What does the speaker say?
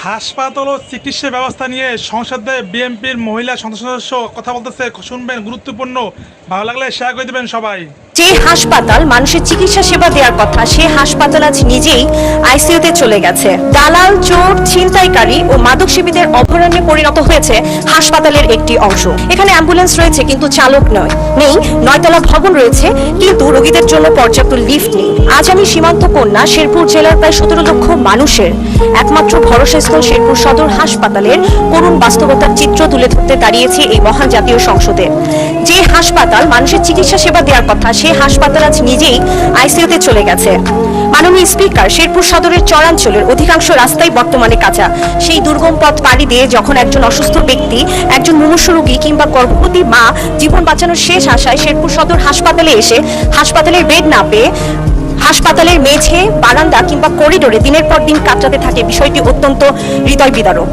হাসপাতাল ও চিকিৎসা ব্যবস্থা নিয়ে সংসদে বিএনপির মহিলা সংসদ সদস্য কথা বলতেছে, শুনবেন, গুরুত্বপূর্ণ। ভালো লাগলে শেয়ার করে দেবেন সবাই। যে হাসপাতাল মানুষের চিকিৎসা সেবা দেওয়ার কথা, সে হাসপাতাল আজ নিজেই আইসিইউতে চলে গেছে। দালাল, চোর, ছিনতাইকারী ও মাদক সেবীদের অভয়ারণ্যে পরিণত হয়েছে হাসপাতালের একটি অংশ। এখানে অ্যাম্বুলেন্স রয়েছে কিন্তু চালক নেই, 9তলা ভবন রয়েছে কিন্তু রোগীদের জন্য পর্যাপ্ত লিফট নেই। আজ আমি সীমান্ত কন্যা শেরপুর জেলার প্রায় 17 লক্ষ মানুষের একমাত্র ভরসাস্থল শেরপুর সদর হাসপাতালের করুণ বাস্তবতার চিত্র তুলে ধরতে দাঁড়িয়েছি এই মহান জাতীয় সংসদে। যে হাসপাতাল মানুষের চিকিৎসা সেবা দেওয়ার কথা, সে হাসপাতাল আজ নিজেই আইসিইউতে চলে গেছে। মাননীয় স্পিকার, শেরপুর সদরের চরাঞ্চলের অধিকাংশ রাস্তাই বর্তমানে কাঁচা। সেই দুর্গম পথ পাড়ি দিয়ে যখন একজন অসুস্থ ব্যক্তি, একজন মুমূর্ষু রোগী কিংবা গর্ভবতী মা জীবন বাঁচানোর শেষ আশায় শেরপুর সদর হাসপাতালে এসে হাসপাতালের বেড না পেয়ে হাসপাতালের মেঝে, বারান্দা কিংবা করিডোরে দিনের পর দিন কাটাতে থাকে, বিষয়টি অত্যন্ত হৃদয় বিদারক।